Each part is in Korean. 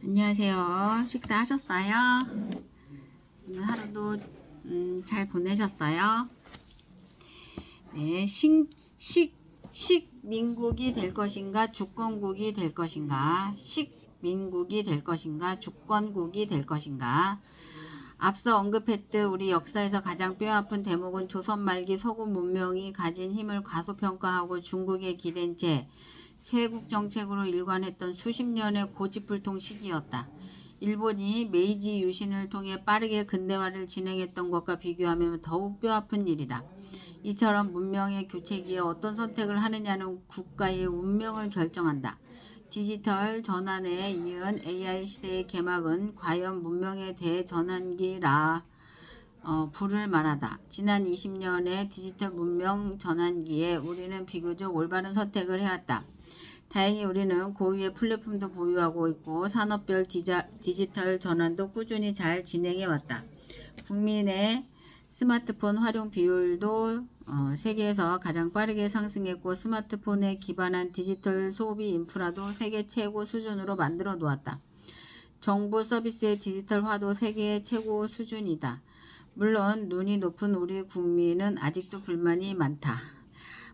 안녕하세요. 식사하셨어요? 오늘 하루도 잘 보내셨어요? 네, 식민국이 될 것인가, 주권국이 될 것인가, 식민국이 될 것인가, 주권국이 될 것인가. 앞서 언급했듯 우리 역사에서 가장 뼈아픈 대목은 조선 말기 서구 문명이 가진 힘을 과소평가하고 중국에 기댄 채 쇄국 정책으로 일관했던 수십 년의 고집불통 시기였다. 일본이 메이지 유신을 통해 빠르게 근대화를 진행했던 것과 비교하면 더욱 뼈아픈 일이다. 이처럼 문명의 교체기에 어떤 선택을 하느냐는 국가의 운명을 결정한다. 디지털 전환에 이은 AI 시대의 개막은 과연 문명의 대전환기라 부를 만하다. 지난 20년의 디지털 문명 전환기에 우리는 비교적 올바른 선택을 해왔다. 다행히 우리는 고유의 플랫폼도 보유하고 있고 산업별 디지털 전환도 꾸준히 잘 진행해왔다. 국민의 스마트폰 활용 비율도 세계에서 가장 빠르게 상승했고 스마트폰에 기반한 디지털 소비 인프라도 세계 최고 수준으로 만들어 놓았다. 정부 서비스의 디지털화도 세계 최고 수준이다. 물론 눈이 높은 우리 국민은 아직도 불만이 많다.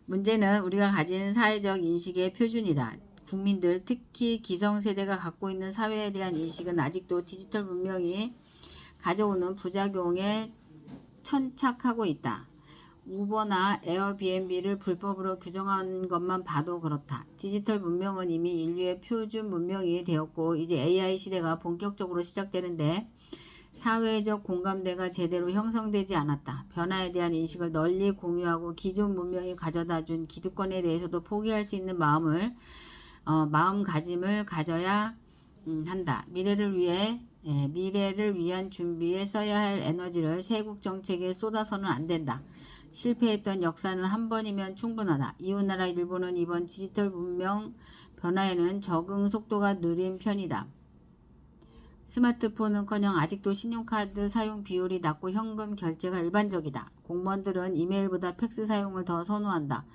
문제는 우리가 가진 사회적 인식의 표준이다. 국민들, 특히 기성세대가 갖고 있는 사회에 대한 인식은 아직도 디지털 문명이 가져오는 부작용에 천착하고 있다. 우버나 에어비앤비를 불법으로 규정한 것만 봐도 그렇다. 디지털 문명은 이미 인류의 표준 문명이 되었고 이제 AI 시대가 본격적으로 시작되는데 사회적 공감대가 제대로 형성되지 않았다. 변화에 대한 인식을 널리 공유하고 기존 문명이 가져다준 기득권에 대해서도 포기할 수 있는 마음가짐을 가져야 한다. 미래를 위한 준비에 써야 할 에너지를 세국 정책에 쏟아서는 안 된다. 실패했던 역사는 한 번이면 충분하다. 이웃나라 일본은 이번 디지털 문명 변화에는 적응 속도가 느린 편이다. 스마트폰은커녕 아직도 신용카드 사용 비율이 낮고 현금 결제가 일반적이다. 공무원들은 이메일보다 팩스 사용을 더 선호한다.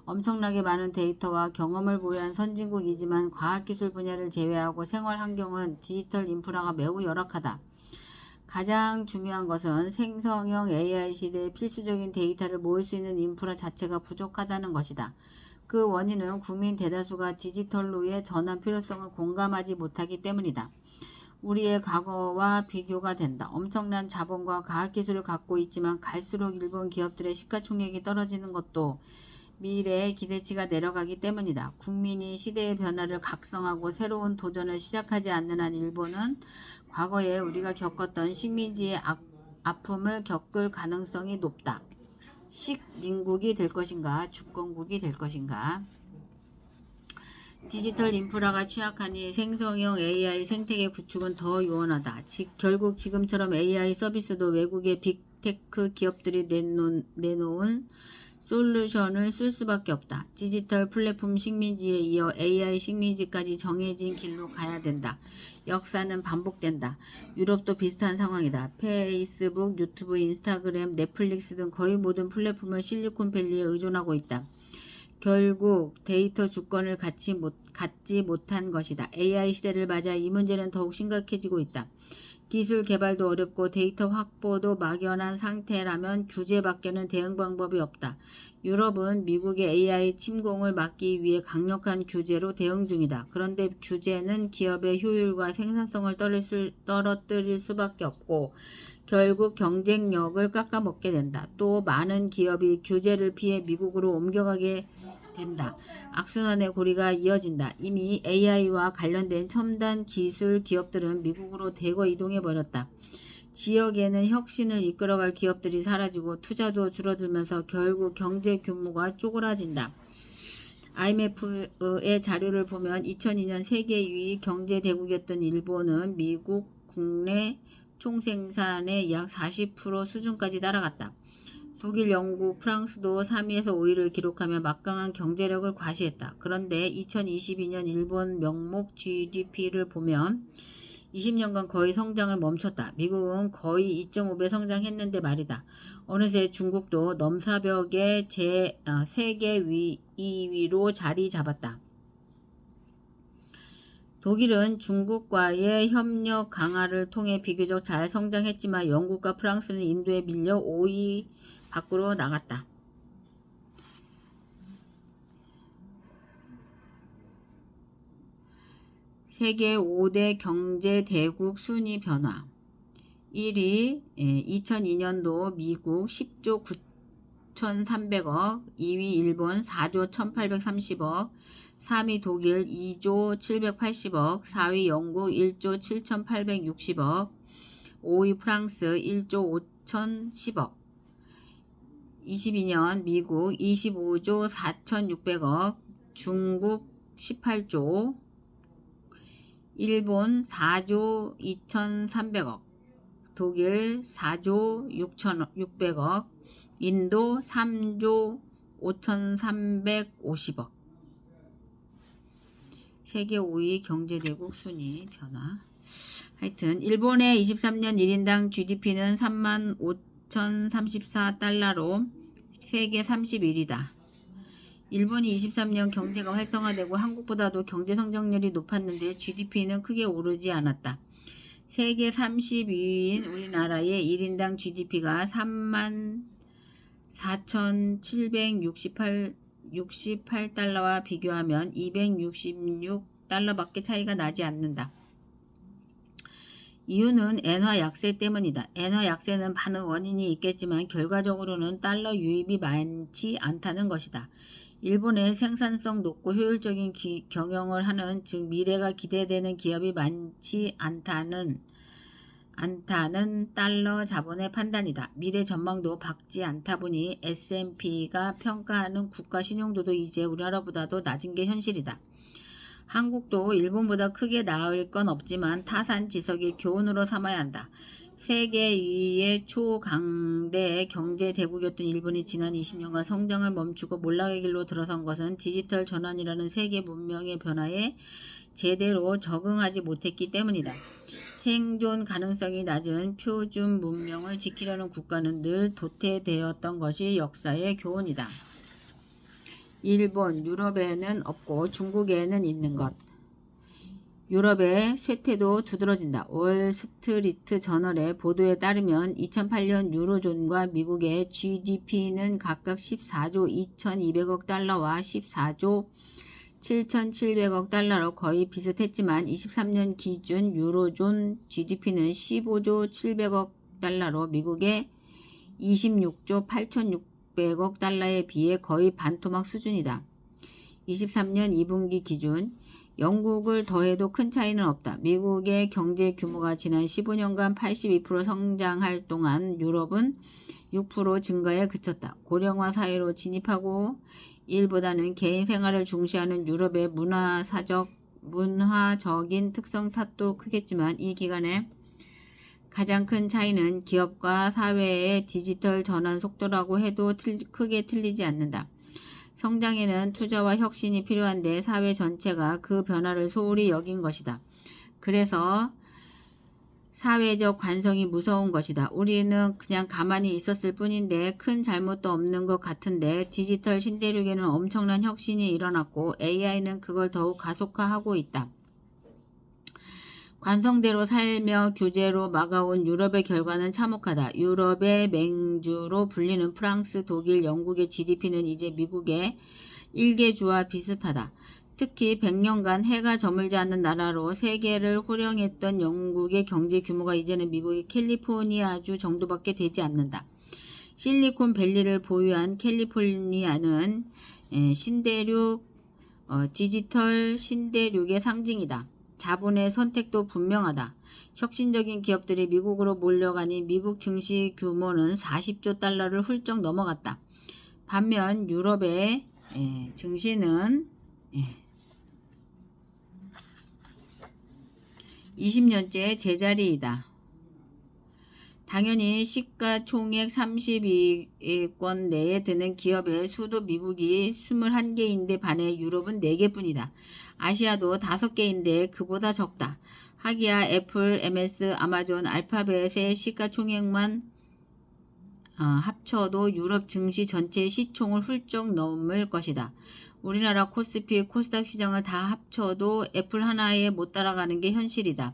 엄청나게 많은 데이터와 경험을 보유한 선진국이지만 과학기술 분야를 제외하고 생활 환경은 디지털 인프라가 매우 열악하다. 가장 중요한 것은 생성형 AI 시대의 필수적인 데이터를 모을 수 있는 인프라 자체가 부족하다는 것이다. 그 원인은 국민 대다수가 디지털로의 전환 필요성을 공감하지 못하기 때문이다. 우리의 과거와 비교가 된다. 엄청난 자본과 과학기술을 갖고 있지만 갈수록 일본 기업들의 시가총액이 떨어지는 것도 미래의 기대치가 내려가기 때문이다. 국민이 시대의 변화를 각성하고 새로운 도전을 시작하지 않는 한 일본은 과거에 우리가 겪었던 식민지의 아픔을 겪을 가능성이 높다. 식민국이 될 것인가, 주권국이 될 것인가. 디지털 인프라가 취약하니 생성형 AI 생태계 구축은 더 요원하다. 결국 지금처럼 AI 서비스도 외국의 빅테크 기업들이 내놓은 솔루션을 쓸 수밖에 없다. 디지털 플랫폼 식민지에 이어 AI 식민지까지 정해진 길로 가야 된다. 역사는 반복된다. 유럽도 비슷한 상황이다. 페이스북, 유튜브, 인스타그램, 넷플릭스 등 거의 모든 플랫폼은 실리콘밸리에 의존하고 있다. 결국 데이터 주권을 갖지 못한 것이다. AI 시대를 맞아 이 문제는 더욱 심각해지고 있다. 기술 개발도 어렵고 데이터 확보도 막연한 상태라면 규제밖에는 대응 방법이 없다. 유럽은 미국의 AI 침공을 막기 위해 강력한 규제로 대응 중이다. 그런데 규제는 기업의 효율과 생산성을 떨어뜨릴 수밖에 없고 결국 경쟁력을 깎아먹게 된다. 또 많은 기업이 규제를 피해 미국으로 옮겨가게 된다. 악순환의 고리가 이어진다. 이미 AI와 관련된 첨단 기술 기업들은 미국으로 대거 이동해버렸다. 지역에는 혁신을 이끌어갈 기업들이 사라지고 투자도 줄어들면서 결국 경제 규모가 쪼그라진다. IMF의 자료를 보면 2002년 세계 유일 경제 대국이었던 일본은 미국 국내 총생산의 약 40% 수준까지 따라갔다. 독일, 영국, 프랑스도 3위에서 5위를 기록하며 막강한 경제력을 과시했다. 그런데 2022년 일본 명목 GDP를 보면 20년간 거의 성장을 멈췄다. 미국은 거의 2.5배 성장했는데 말이다. 어느새 중국도 넘사벽의 세계 2위로 자리 잡았다. 독일은 중국과의 협력 강화를 통해 비교적 잘 성장했지만 영국과 프랑스는 인도에 밀려 5위 밖으로 나갔다. 세계 5대 경제대국 순위 변화. 1위 2002년도 미국 10조 9,300억, 2위 일본 4조 1,830억, 3위 독일 2조 780억, 4위 영국 1조 7,860억, 5위 프랑스 1조 5,010억. 22년 미국 25조 4,600억, 중국 18조, 일본 4조 2,300억, 독일 4조 6,600억, 인도 3조 5,350억. 세계 5위 경제대국 순위 변화. 하여튼 일본의 23년 1인당 GDP는 35,034달러로 세계 31위다. 일본이 23년 경제가 활성화되고 한국보다도 경제 성장률이 높았는데 GDP는 크게 오르지 않았다. 세계 32위인 우리나라의 1인당 GDP가 34,768달러와 비교하면 266달러밖에 차이가 나지 않는다. 이유는 엔화 약세 때문이다. 엔화 약세는 많은 원인이 있겠지만 결과적으로는 달러 유입이 많지 않다는 것이다. 일본의 생산성 높고 효율적인 경영을 하는, 즉 미래가 기대되는 기업이 많지 않다는 달러 자본의 판단이다. 미래 전망도 밝지 않다 보니 S&P가 평가하는 국가 신용도도 이제 우리나라보다도 낮은 게 현실이다. 한국도 일본보다 크게 나을 건 없지만 타산지석의 교훈으로 삼아야 한다. 세계 2위의 초강대 경제 대국이었던 일본이 지난 20년간 성장을 멈추고 몰락의 길로 들어선 것은 디지털 전환이라는 세계 문명의 변화에 제대로 적응하지 못했기 때문이다. 생존 가능성이 낮은 표준 문명을 지키려는 국가는 늘 도태되었던 것이 역사의 교훈이다. 일본, 유럽에는 없고 중국에는 있는 것. 유럽의 쇠퇴도 두드러진다. 월스트리트 저널의 보도에 따르면 2008년 유로존과 미국의 GDP는 각각 14조 2,200억 달러와 14조 7,700억 달러로 거의 비슷했지만 23년 기준 유로존 GDP는 15조 700억 달러로 미국의 26조 8,600억 달러에 비해 거의 반토막 수준이다. 23년 2분기 기준 영국을 더해도 큰 차이는 없다. 미국의 경제 규모가 지난 15년간 82% 성장할 동안 유럽은 6% 증가에 그쳤다. 고령화 사회로 진입하고 일보다는 개인 생활을 중시하는 유럽의 문화적인 특성 탓도 크겠지만 이 기간에 가장 큰 차이는 기업과 사회의 디지털 전환 속도라고 해도 크게 틀리지 않는다. 성장에는 투자와 혁신이 필요한데 사회 전체가 그 변화를 소홀히 여긴 것이다. 그래서 사회적 관성이 무서운 것이다. 우리는 그냥 가만히 있었을 뿐인데 큰 잘못도 없는 것 같은데 디지털 신대륙에는 엄청난 혁신이 일어났고 AI는 그걸 더욱 가속화하고 있다. 관성대로 살며 규제로 막아온 유럽의 결과는 참혹하다. 유럽의 맹주로 불리는 프랑스, 독일, 영국의 GDP는 이제 미국의 일개주와 비슷하다. 특히 100년간 해가 저물지 않는 나라로 세계를 호령했던 영국의 경제 규모가 이제는 미국의 캘리포니아주 정도밖에 되지 않는다. 실리콘밸리를 보유한 캘리포니아는 신대륙, 디지털 신대륙의 상징이다. 자본의 선택도 분명하다. 혁신적인 기업들이 미국으로 몰려가니 미국 증시 규모는 40조 달러를 훌쩍 넘어갔다. 반면 유럽의 증시는 20년째 제자리이다. 당연히 시가총액 32위권 내에 드는 기업의 수도 미국이 21개인데 반해 유럽은 4개뿐이다. 아시아도 5개인데 그보다 적다. 하기야 애플, MS, 아마존, 알파벳의 시가총액만 합쳐도 유럽 증시 전체의 시총을 훌쩍 넘을 것이다. 우리나라 코스피, 코스닥 시장을 다 합쳐도 애플 하나에 못 따라가는 게 현실이다.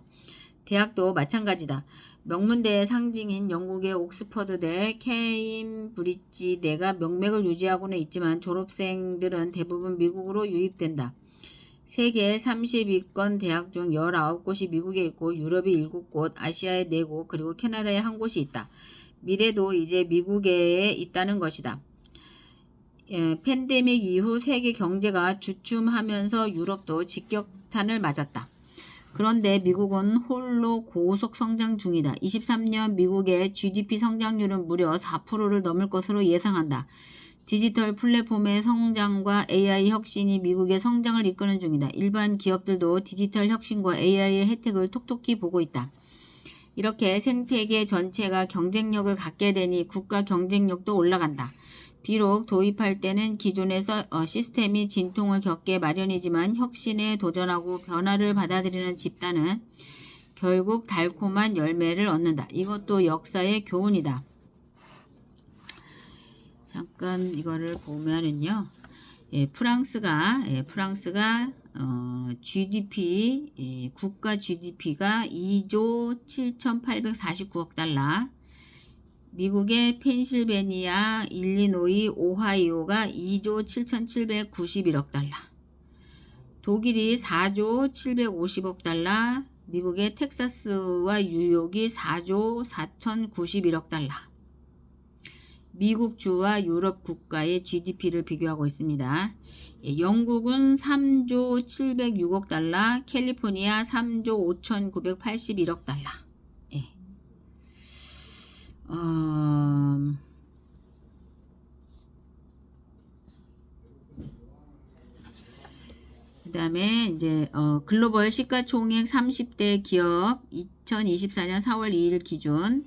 대학도 마찬가지다. 명문대의 상징인 영국의 옥스퍼드대, 케임브리지대가 명맥을 유지하고는 있지만 졸업생들은 대부분 미국으로 유입된다. 세계 30위권 대학 중 19곳이 미국에 있고 유럽이 7곳, 아시아에 4곳, 그리고 캐나다에 1곳이 있다. 미래도 이제 미국에 있다는 것이다. 팬데믹 이후 세계 경제가 주춤하면서 유럽도 직격탄을 맞았다. 그런데 미국은 홀로 고속 성장 중이다. 23년 미국의 GDP 성장률은 무려 4%를 넘을 것으로 예상한다. 디지털 플랫폼의 성장과 AI 혁신이 미국의 성장을 이끄는 중이다. 일반 기업들도 디지털 혁신과 AI의 혜택을 톡톡히 보고 있다. 이렇게 생태계 전체가 경쟁력을 갖게 되니 국가 경쟁력도 올라간다. 비록 도입할 때는 기존의 시스템이 진통을 겪게 마련이지만 혁신에 도전하고 변화를 받아들이는 집단은 결국 달콤한 열매를 얻는다. 이것도 역사의 교훈이다. 잠깐 이거를 보면은요. 프랑스가 GDP 국가 GDP가 2조 7,849억 달러, 미국의 펜실베니아, 일리노이, 오하이오가 2조 7,791억 달러, 독일이 4조 750억 달러, 미국의 텍사스와 뉴욕이 4조 4,091억 달러. 미국 주와 유럽 국가의 GDP를 비교하고 있습니다. 영국은 3조 706억 달러, 캘리포니아 3조 5,981억 달러. 그 다음에 이제 글로벌 시가총액 30대 기업 2024년 4월 2일 기준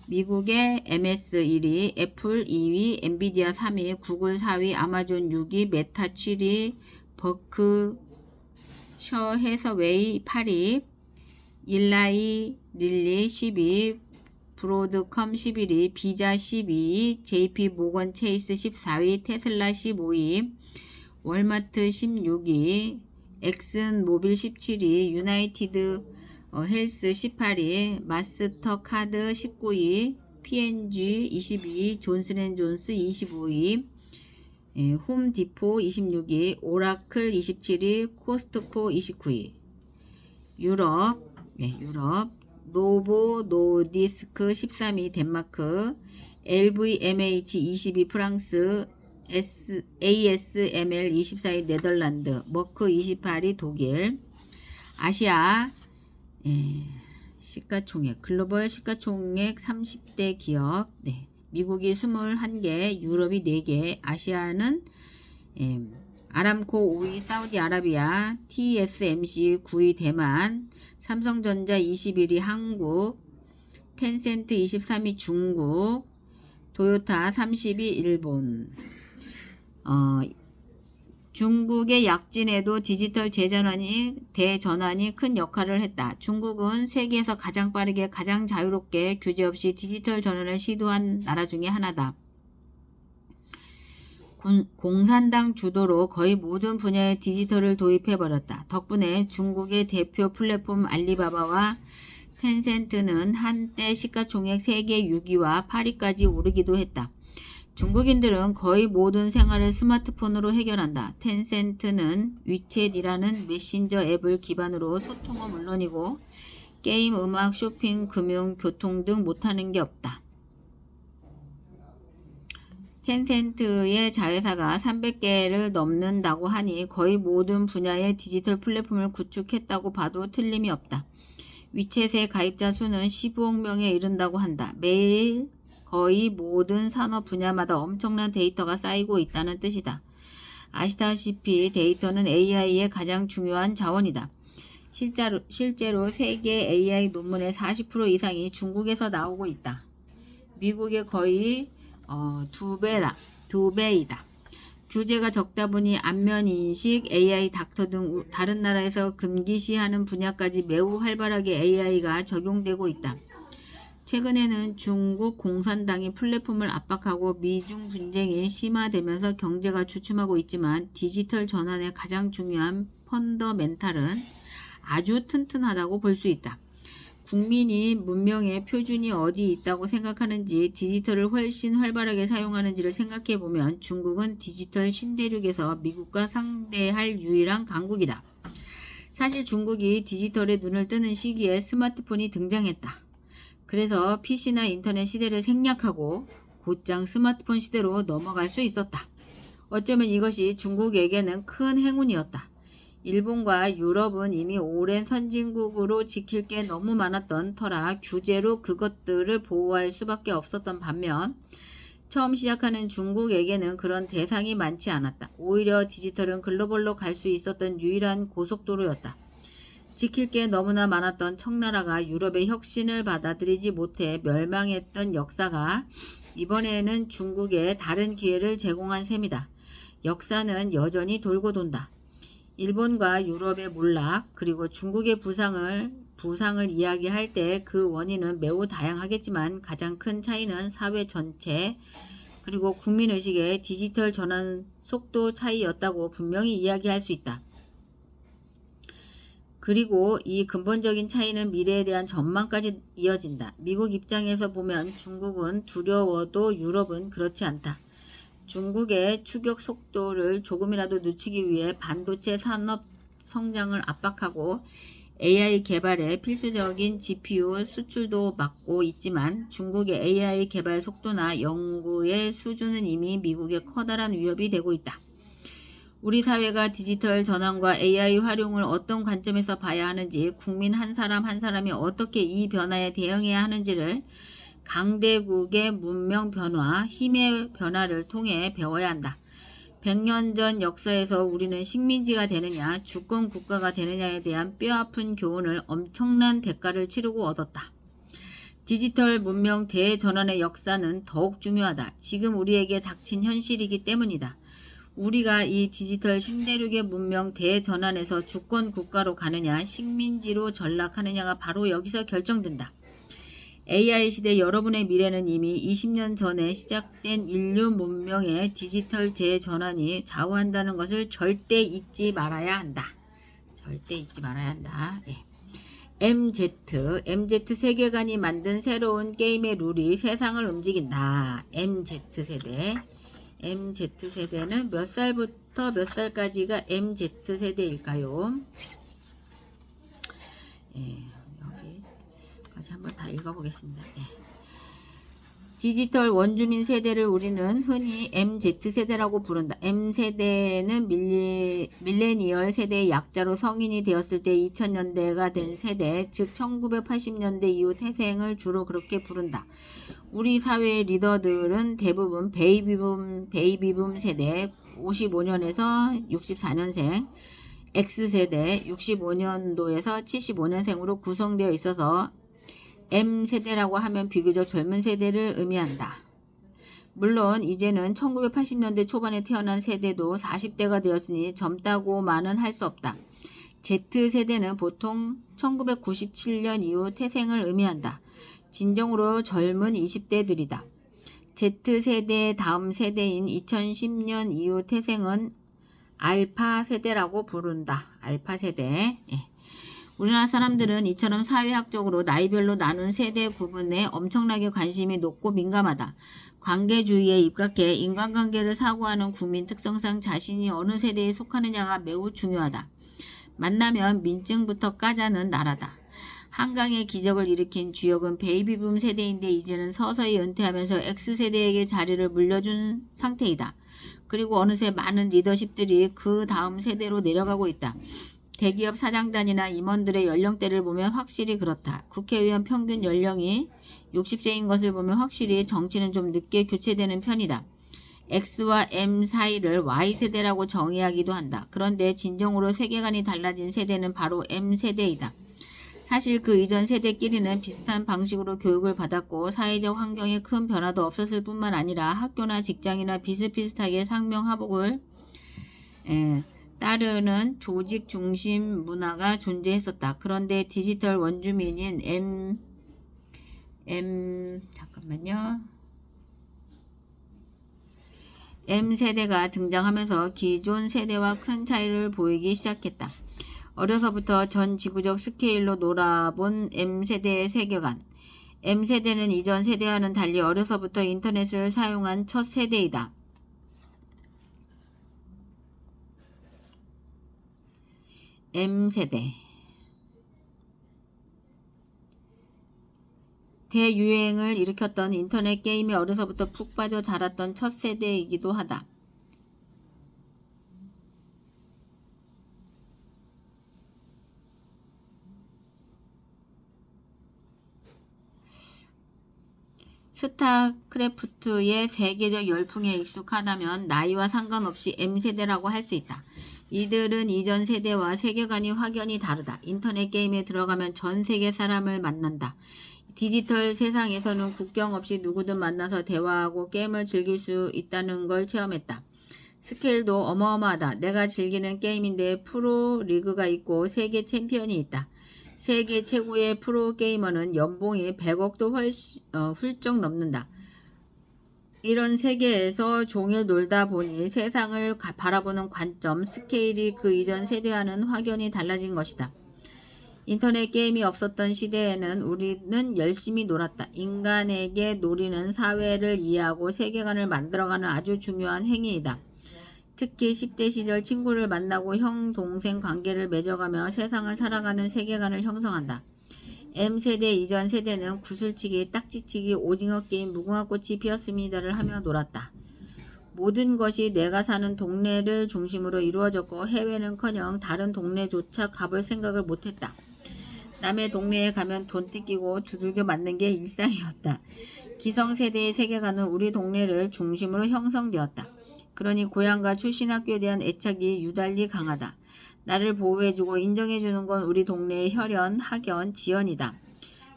미국의 MS 1위, 애플 2위, 엔비디아 3위, 구글 4위, 아마존 6위, 메타 7위, 버크셔 해서웨이 8위, 일라이 릴리 10위, 브로드컴 11위, 비자 12위, JP 모건 체이스 14위, 테슬라 15위, 월마트 16위, 엑슨 모빌 17위, 유나이티드 헬스 18위, 마스터카드 19위, P&G 22위, 존슨앤존스 25위, 홈디포 26위, 오라클 27위, 코스트코 29위. 유럽 노보 노디스크 13위 덴마크, LVMH 22 프랑스, ASML 24위 네덜란드, 머크 28위 독일. 아시아 시가총액, 글로벌 시가총액 30대 기업, 미국이 21개, 유럽이 4개, 아시아는 아람코 5위 사우디아라비아, TSMC 9위 대만, 삼성전자 21위 한국, 텐센트 23위 중국, 도요타 30위 일본. 중국의 약진에도 디지털 대전환이 큰 역할을 했다. 중국은 세계에서 가장 빠르게 가장 자유롭게 규제 없이 디지털 전환을 시도한 나라 중에 하나다. 공산당 주도로 거의 모든 분야의 디지털을 도입해버렸다. 덕분에 중국의 대표 플랫폼 알리바바와 텐센트는 한때 시가총액 세계 6위와 8위까지 오르기도 했다. 중국인들은 거의 모든 생활을 스마트폰으로 해결한다. 텐센트는 위챗이라는 메신저 앱을 기반으로 소통은 물론이고 게임, 음악, 쇼핑, 금융, 교통 등 못하는 게 없다. 텐센트의 자회사가 300개를 넘는다고 하니 거의 모든 분야의 디지털 플랫폼을 구축했다고 봐도 틀림이 없다. 위챗의 가입자 수는 15억 명에 이른다고 한다. 매일 거의 모든 산업 분야마다 엄청난 데이터가 쌓이고 있다는 뜻이다. 아시다시피 데이터는 AI의 가장 중요한 자원이다. 실제로 세계 AI 논문의 40% 이상이 중국에서 나오고 있다. 미국의 거의 2배이다. 규제가 적다 보니 안면인식, AI 닥터 등 다른 나라에서 금기시하는 분야까지 매우 활발하게 AI가 적용되고 있다. 최근에는 중국 공산당이 플랫폼을 압박하고 미중 분쟁이 심화되면서 경제가 주춤하고 있지만 디지털 전환의 가장 중요한 펀더멘탈은 아주 튼튼하다고 볼 수 있다. 국민이 문명의 표준이 어디 있다고 생각하는지, 디지털을 훨씬 활발하게 사용하는지를 생각해보면 중국은 디지털 신대륙에서 미국과 상대할 유일한 강국이다. 사실 중국이 디지털에 눈을 뜨는 시기에 스마트폰이 등장했다. 그래서 PC나 인터넷 시대를 생략하고 곧장 스마트폰 시대로 넘어갈 수 있었다. 어쩌면 이것이 중국에게는 큰 행운이었다. 일본과 유럽은 이미 오랜 선진국으로 지킬 게 너무 많았던 터라 규제로 그것들을 보호할 수밖에 없었던 반면 처음 시작하는 중국에게는 그런 대상이 많지 않았다. 오히려 디지털은 글로벌로 갈 수 있었던 유일한 고속도로였다. 지킬 게 너무나 많았던 청나라가 유럽의 혁신을 받아들이지 못해 멸망했던 역사가 이번에는 중국에 다른 기회를 제공한 셈이다. 역사는 여전히 돌고 돈다. 일본과 유럽의 몰락 그리고 중국의 부상을 이야기할 때 그 원인은 매우 다양하겠지만 가장 큰 차이는 사회 전체 그리고 국민의식의 디지털 전환 속도 차이였다고 분명히 이야기할 수 있다. 그리고 이 근본적인 차이는 미래에 대한 전망까지 이어진다. 미국 입장에서 보면 중국은 두려워도 유럽은 그렇지 않다. 중국의 추격 속도를 조금이라도 늦추기 위해 반도체 산업 성장을 압박하고 AI 개발에 필수적인 GPU 수출도 막고 있지만 중국의 AI 개발 속도나 연구의 수준은 이미 미국의 커다란 위협이 되고 있다. 우리 사회가 디지털 전환과 AI 활용을 어떤 관점에서 봐야 하는지, 국민 한 사람 한 사람이 어떻게 이 변화에 대응해야 하는지를 강대국의 문명 변화, 힘의 변화를 통해 배워야 한다. 100년 전 역사에서 우리는 식민지가 되느냐, 주권 국가가 되느냐에 대한 뼈아픈 교훈을 엄청난 대가를 치르고 얻었다. 디지털 문명 대전환의 역사는 더욱 중요하다. 지금 우리에게 닥친 현실이기 때문이다. 우리가 이 디지털 신대륙의 문명 대전환에서 주권 국가로 가느냐, 식민지로 전락하느냐가 바로 여기서 결정된다. AI 시대 여러분의 미래는 이미 20년 전에 시작된 인류 문명의 디지털 재전환이 좌우한다는 것을 절대 잊지 말아야 한다. 절대 잊지 말아야 한다. 예. MZ 세계관이 만든 새로운 게임의 룰이 세상을 움직인다. MZ세대는 몇 살부터 몇 살까지가 MZ세대일까요? 예, 여기까지 한번 다 읽어보겠습니다. 예. 디지털 원주민 세대를 우리는 흔히 MZ세대라고 부른다. M세대는 밀레니얼 세대의 약자로 성인이 되었을 때 2000년대가 된 세대, 즉 1980년대 이후 태생을 주로 그렇게 부른다. 우리 사회의 리더들은 대부분 베이비붐 세대 55년에서 64년생, X세대 65년도에서 75년생으로 구성되어 있어서 M세대라고 하면 비교적 젊은 세대를 의미한다. 물론 이제는 1980년대 초반에 태어난 세대도 40대가 되었으니 젊다고만은 할 수 없다. Z세대는 보통 1997년 이후 태생을 의미한다. 진정으로 젊은 20대들이다. Z세대의 다음 세대인 2010년 이후 태생은 알파세대라고 부른다. 알파세대. 예. 우리나라 사람들은 이처럼 사회학적으로 나이별로 나눈 세대 구분에 엄청나게 관심이 높고 민감하다. 관계주의에 입각해 인간관계를 사고하는 국민 특성상 자신이 어느 세대에 속하느냐가 매우 중요하다. 만나면 민증부터 까자는 나라다. 한강의 기적을 일으킨 주역은 베이비붐 세대인데 이제는 서서히 은퇴하면서 X세대에게 자리를 물려준 상태이다. 그리고 어느새 많은 리더십들이 그 다음 세대로 내려가고 있다. 대기업 사장단이나 임원들의 연령대를 보면 확실히 그렇다. 국회의원 평균 연령이 60세인 것을 보면 확실히 정치는 좀 늦게 교체되는 편이다. X와 M 사이를 Y세대라고 정의하기도 한다. 그런데 진정으로 세계관이 달라진 세대는 바로 M세대이다. 사실 그 이전 세대끼리는 비슷한 방식으로 교육을 받았고 사회적 환경에 큰 변화도 없었을 뿐만 아니라 학교나 직장이나 비슷비슷하게 상명하복을 따르는 조직 중심 문화가 존재했었다. 그런데 디지털 원주민인 잠깐만요. M세대가 등장하면서 기존 세대와 큰 차이를 보이기 시작했다. 어려서부터 전 지구적 스케일로 놀아본 M세대의 세계관. M세대는 이전 세대와는 달리 어려서부터 인터넷을 사용한 첫 세대이다. M세대. 대유행을 일으켰던 인터넷 게임에 어려서부터 푹 빠져 자랐던 첫 세대이기도 하다. 스타크래프트의 세계적 열풍에 익숙하다면 나이와 상관없이 M세대라고 할 수 있다. 이들은 이전 세대와 세계관이 확연히 다르다. 인터넷 게임에 들어가면 전 세계 사람을 만난다. 디지털 세상에서는 국경 없이 누구든 만나서 대화하고 게임을 즐길 수 있다는 걸 체험했다. 스케일도 어마어마하다. 내가 즐기는 게임인데 프로 리그가 있고 세계 챔피언이 있다. 세계 최고의 프로게이머는 연봉이 100억도 훌쩍 넘는다. 이런 세계에서 종일 놀다 보니 세상을 바라보는 관점, 스케일이 그 이전 세대와는 확연히 달라진 것이다. 인터넷 게임이 없었던 시대에는 우리는 열심히 놀았다. 인간에게 놀이는 사회를 이해하고 세계관을 만들어가는 아주 중요한 행위이다. 특히 10대 시절 친구를 만나고 형, 동생 관계를 맺어가며 세상을 살아가는 세계관을 형성한다. M세대 이전 세대는 구슬치기, 딱지치기, 오징어 게임, 무궁화꽃이 피었습니다를 하며 놀았다. 모든 것이 내가 사는 동네를 중심으로 이루어졌고 해외는커녕 다른 동네조차 가볼 생각을 못했다. 남의 동네에 가면 돈 뜯기고 두들겨 맞는 게 일상이었다. 기성세대의 세계관은 우리 동네를 중심으로 형성되었다. 그러니 고향과 출신 학교에 대한 애착이 유달리 강하다. 나를 보호해주고 인정해주는 건 우리 동네의 혈연, 학연, 지연이다.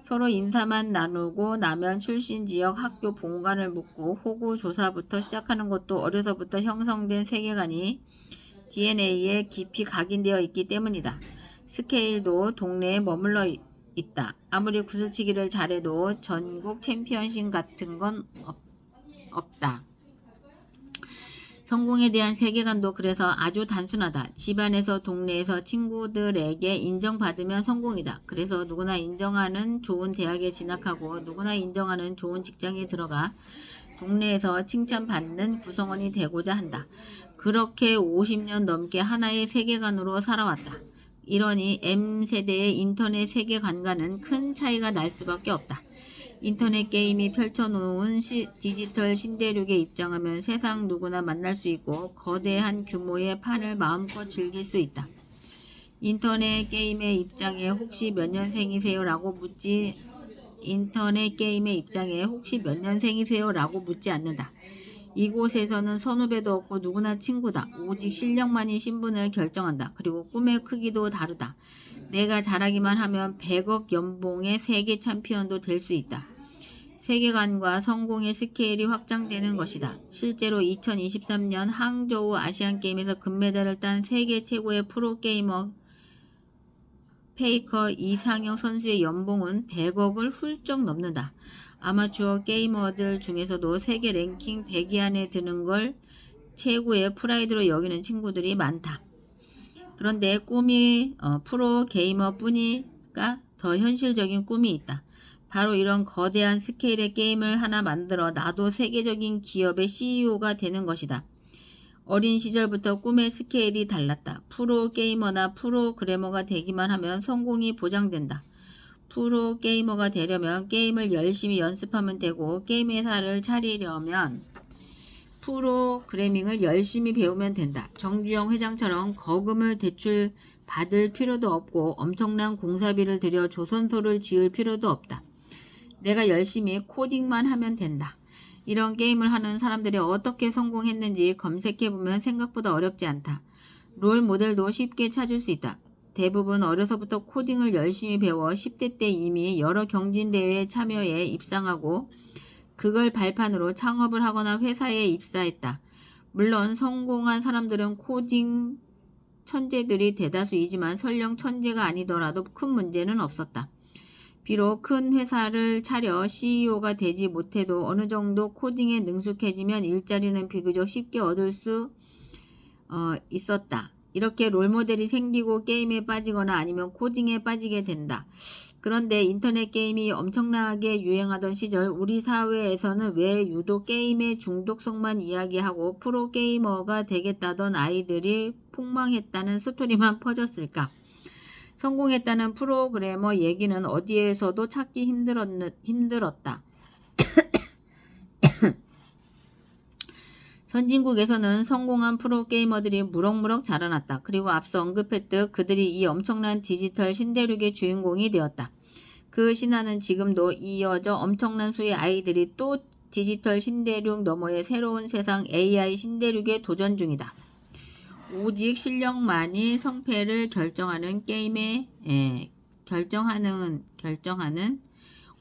서로 인사만 나누고 나면 출신 지역, 학교 본관을 묻고 호구 조사부터 시작하는 것도 어려서부터 형성된 세계관이 DNA에 깊이 각인되어 있기 때문이다. 스케일도 동네에 머물러 있다. 아무리 구슬치기를 잘해도 전국 챔피언십 같은 건 없다. 성공에 대한 세계관도 그래서 아주 단순하다. 집안에서, 동네에서, 친구들에게 인정받으면 성공이다. 그래서 누구나 인정하는 좋은 대학에 진학하고 누구나 인정하는 좋은 직장에 들어가 동네에서 칭찬받는 구성원이 되고자 한다. 그렇게 50년 넘게 하나의 세계관으로 살아왔다. 이러니 M세대의 인터넷 세계관과는 큰 차이가 날 수밖에 없다. 인터넷 게임이 펼쳐놓은 디지털 신대륙에 입장하면 세상 누구나 만날 수 있고 거대한 규모의 판을 마음껏 즐길 수 있다. 인터넷 게임의 입장에 혹시 몇 년생이세요? 라고 묻지 않는다. 이곳에서는 선후배도 없고 누구나 친구다. 오직 실력만이 신분을 결정한다. 그리고 꿈의 크기도 다르다. 내가 잘하기만 하면 100억 연봉의 세계 챔피언도 될 수 있다. 세계관과 성공의 스케일이 확장되는 것이다. 실제로 2023년 항저우 아시안게임에서 금메달을 딴 세계 최고의 프로게이머 페이커 이상혁 선수의 연봉은 100억을 훌쩍 넘는다. 아마추어 게이머들 중에서도 세계 랭킹 100위 안에 드는 걸 최고의 프라이드로 여기는 친구들이 많다. 그런데 꿈이 프로 게이머뿐이니까 더 현실적인 꿈이 있다. 바로 이런 거대한 스케일의 게임을 하나 만들어 나도 세계적인 기업의 CEO가 되는 것이다. 어린 시절부터 꿈의 스케일이 달랐다. 프로 게이머나 프로그래머가 되기만 하면 성공이 보장된다. 프로 게이머가 되려면 게임을 열심히 연습하면 되고 게임 회사를 차리려면 프로그래밍을 열심히 배우면 된다. 정주영 회장처럼 거금을 대출 받을 필요도 없고 엄청난 공사비를 들여 조선소를 지을 필요도 없다. 내가 열심히 코딩만 하면 된다. 이런 게임을 하는 사람들이 어떻게 성공했는지 검색해보면 생각보다 어렵지 않다. 롤 모델도 쉽게 찾을 수 있다. 대부분 어려서부터 코딩을 열심히 배워 10대 때 이미 여러 경진대회에 참여해 입상하고 그걸 발판으로 창업을 하거나 회사에 입사했다. 물론 성공한 사람들은 코딩 천재들이 대다수이지만 설령 천재가 아니더라도 큰 문제는 없었다. 비록 큰 회사를 차려 CEO가 되지 못해도 어느 정도 코딩에 능숙해지면 일자리는 비교적 쉽게 얻을 수 있었다. 이렇게 롤모델이 생기고 게임에 빠지거나 아니면 코딩에 빠지게 된다. 그런데 인터넷 게임이 엄청나게 유행하던 시절 우리 사회에서는 왜 유독 게임의 중독성만 이야기하고 프로게이머가 되겠다던 아이들이 폭망했다는 스토리만 퍼졌을까? 성공했다는 프로그래머 얘기는 어디에서도 찾기 힘들었다. 선진국에서는 성공한 프로게이머들이 무럭무럭 자라났다. 그리고 앞서 언급했듯 그들이 이 엄청난 디지털 신대륙의 주인공이 되었다. 그 신화는 지금도 이어져 엄청난 수의 아이들이 또 디지털 신대륙 너머의 새로운 세상 AI 신대륙에 도전 중이다. 오직 실력만이 성패를 결정하는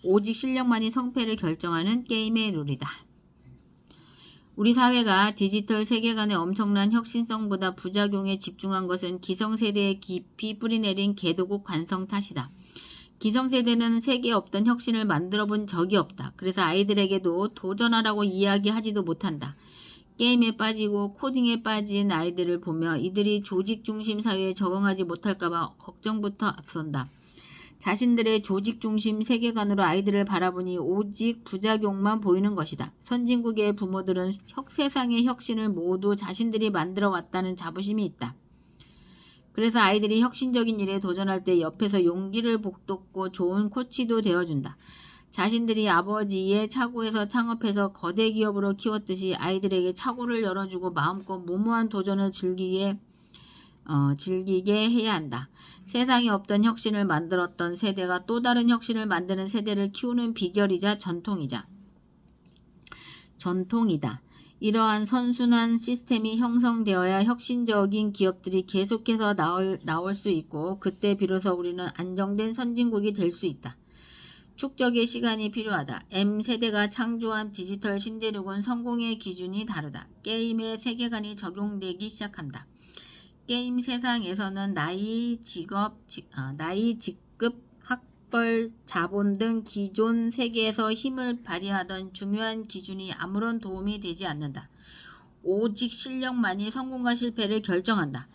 오직 실력만이 성패를 결정하는 게임의 룰이다. 우리 사회가 디지털 세계관의 엄청난 혁신성보다 부작용에 집중한 것은 기성세대에 깊이 뿌리내린 개도국 관성 탓이다. 기성세대는 세계에 없던 혁신을 만들어 본 적이 없다. 그래서 아이들에게도 도전하라고 이야기하지도 못한다. 게임에 빠지고 코딩에 빠진 아이들을 보며 이들이 조직 중심 사회에 적응하지 못할까봐 걱정부터 앞선다. 자신들의 조직 중심 세계관으로 아이들을 바라보니 오직 부작용만 보이는 것이다. 선진국의 부모들은 세상의 혁신을 모두 자신들이 만들어 왔다는 자부심이 있다. 그래서 아이들이 혁신적인 일에 도전할 때 옆에서 용기를 북돋고 좋은 코치도 되어준다. 자신들이 아버지의 차고에서 창업해서 거대 기업으로 키웠듯이 아이들에게 차고를 열어주고 마음껏 무모한 도전을 즐기게 해야 한다. 세상에 없던 혁신을 만들었던 세대가 또 다른 혁신을 만드는 세대를 키우는 비결이자 전통이다. 이러한 선순환 시스템이 형성되어야 혁신적인 기업들이 계속해서 나올 수 있고 그때 비로소 우리는 안정된 선진국이 될 수 있다. 축적의 시간이 필요하다. M세대가 창조한 디지털 신대륙은 성공의 기준이 다르다. 게임의 세계관이 적용되기 시작한다. 게임 세상에서는 나이, 직급, 학벌, 자본 등 기존 세계에서 힘을 발휘하던 중요한 기준이 아무런 도움이 되지 않는다. 오직 실력만이 성공과 실패를 결정한다.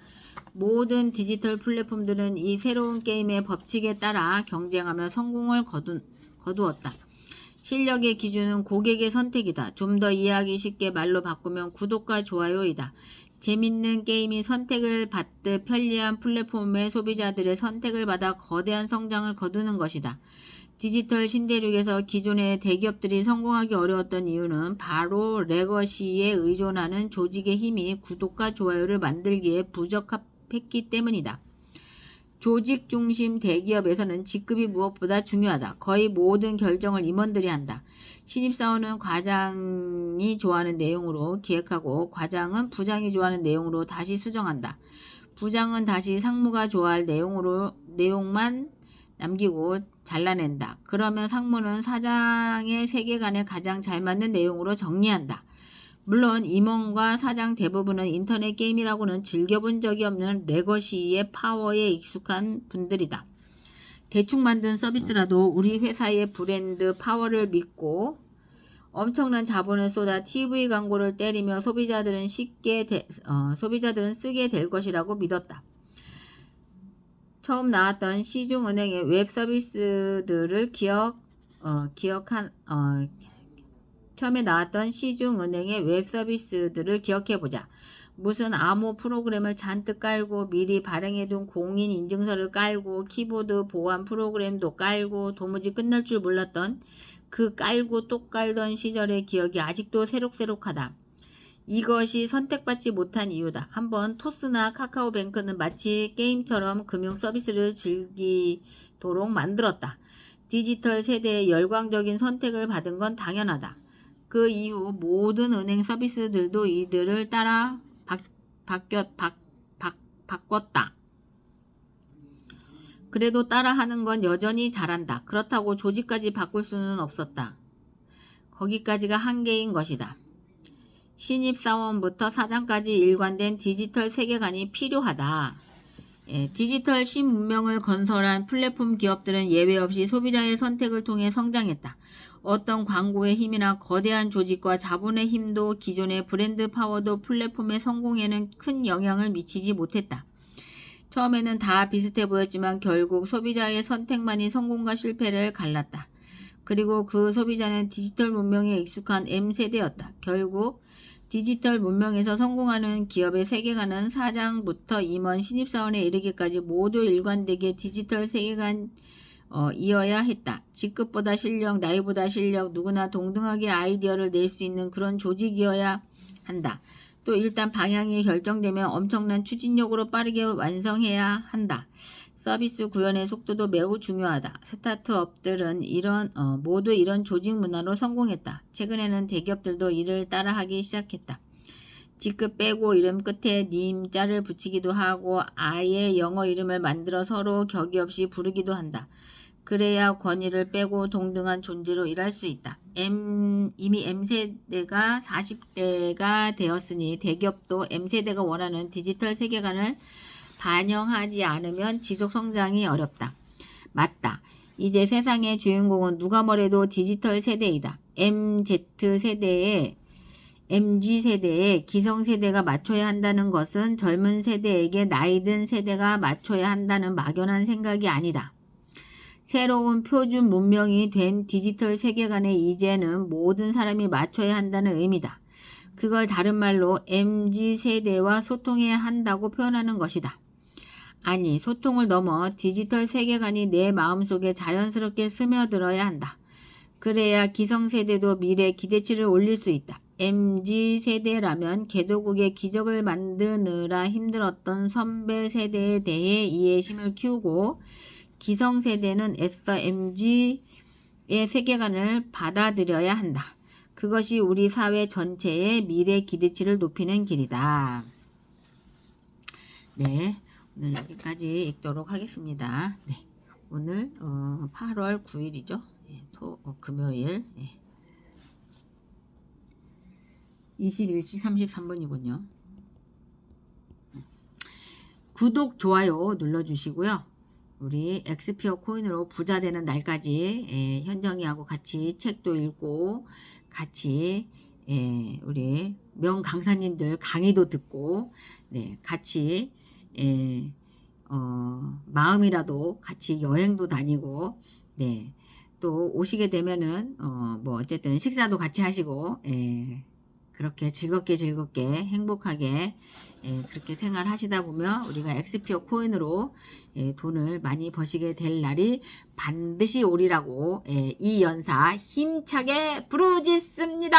모든 디지털 플랫폼들은 이 새로운 게임의 법칙에 따라 경쟁하며 성공을 거두었다. 실력의 기준은 고객의 선택이다. 좀 더 이해하기 쉽게 말로 바꾸면 구독과 좋아요이다. 재밌는 게임이 선택을 받듯 편리한 플랫폼의 소비자들의 선택을 받아 거대한 성장을 거두는 것이다. 디지털 신대륙에서 기존의 대기업들이 성공하기 어려웠던 이유는 바로 레거시에 의존하는 조직의 힘이 구독과 좋아요를 만들기에 부적합했기 때문이다. 조직 중심 대기업에서는 직급이 무엇보다 중요하다. 거의 모든 결정을 임원들이 한다. 신입사원은 과장이 좋아하는 내용으로 기획하고 과장은 부장이 좋아하는 내용으로 다시 수정한다. 부장은 다시 상무가 좋아할 내용만 남기고 잘라낸다. 그러면 상무는 사장의 세계관에 가장 잘 맞는 내용으로 정리한다. 물론 임원과 사장 대부분은 인터넷 게임이라고는 즐겨본 적이 없는 레거시의 파워에 익숙한 분들이다. 대충 만든 서비스라도 우리 회사의 브랜드 파워를 믿고 엄청난 자본을 쏟아 TV 광고를 때리며 소비자들은 쓰게 될 것이라고 믿었다. 처음 나왔던 시중은행의 웹 서비스들을 처음에 나왔던 시중은행의 웹 서비스들을 기억해보자. 무슨 암호 프로그램을 잔뜩 깔고 미리 발행해둔 공인인증서를 깔고 키보드 보안 프로그램도 깔고 도무지 끝날 줄 몰랐던 그 깔고 또 깔던 시절의 기억이 아직도 새록새록하다. 이것이 선택받지 못한 이유다. 한번 토스나 카카오뱅크는 마치 게임처럼 금융 서비스를 즐기도록 만들었다. 디지털 세대의 열광적인 선택을 받은 건 당연하다. 그 이후 모든 은행 서비스들도 이들을 따라 바꿨다. 그래도 따라하는 건 여전히 잘한다. 그렇다고 조직까지 바꿀 수는 없었다. 거기까지가 한계인 것이다. 신입사원부터 사장까지 일관된 디지털 세계관이 필요하다. 디지털 신문명을 건설한 플랫폼 기업들은 예외 없이 소비자의 선택을 통해 성장했다. 어떤 광고의 힘이나 거대한 조직과 자본의 힘도 기존의 브랜드 파워도 플랫폼의 성공에는 큰 영향을 미치지 못했다. 처음에는 다 비슷해 보였지만 결국 소비자의 선택만이 성공과 실패를 갈랐다. 그리고 그 소비자는 디지털 문명에 익숙한 M세대였다. 결국 디지털 문명에서 성공하는 기업의 세계관은 사장부터 임원, 신입사원에 이르기까지 모두 일관되게 디지털 세계관 이어야 했다. 직급보다 실력, 나이보다 실력, 누구나 동등하게 아이디어를 낼 수 있는 그런 조직이어야 한다. 또 일단 방향이 결정되면 엄청난 추진력으로 빠르게 완성해야 한다. 서비스 구현의 속도도 매우 중요하다. 스타트업들은 모두 이런 조직 문화로 성공했다. 최근에는 대기업들도 이를 따라하기 시작했다. 직급 빼고 이름 끝에 님 자를 붙이기도 하고 아예 영어 이름을 만들어 서로 격이 없이 부르기도 한다. 그래야 권위를 빼고 동등한 존재로 일할 수 있다. 이미 M세대가 40대가 되었으니 대기업도 M세대가 원하는 디지털 세계관을 반영하지 않으면 지속 성장이 어렵다. 맞다. 이제 세상의 주인공은 누가 뭐래도 디지털 세대이다. MZ세대에 기성세대가 맞춰야 한다는 것은 젊은 세대에게 나이든 세대가 맞춰야 한다는 막연한 생각이 아니다. 새로운 표준 문명이 된 디지털 세계관에 이제는 모든 사람이 맞춰야 한다는 의미다. 그걸 다른 말로 MZ세대와 소통해야 한다고 표현하는 것이다. 아니, 소통을 넘어 디지털 세계관이 내 마음속에 자연스럽게 스며들어야 한다. 그래야 기성세대도 미래 기대치를 올릴 수 있다. MZ세대라면 개도국의 기적을 만드느라 힘들었던 선배 세대에 대해 이해심을 키우고 기성세대는 애써 MZ의 세계관을 받아들여야 한다. 그것이 우리 사회 전체의 미래 기대치를 높이는 길이다. 네, 오늘 여기까지 읽도록 하겠습니다. 네, 오늘 8월 9일이죠. 네, 금요일 21시 33분이군요. 구독, 좋아요 눌러주시고요. 우리 엑스피어 코인으로 부자 되는 날까지 현정이하고 같이 책도 읽고 같이 우리 명 강사님들 강의도 듣고 같이 마음이라도 같이 여행도 다니고 또 오시게 되면은 뭐 어쨌든 식사도 같이 하시고 그렇게 즐겁게 행복하게 그렇게 생활하시다 보면 우리가 엑스피어 코인으로 돈을 많이 버시게 될 날이 반드시 오리라고 이 연사 힘차게 부르짖습니다.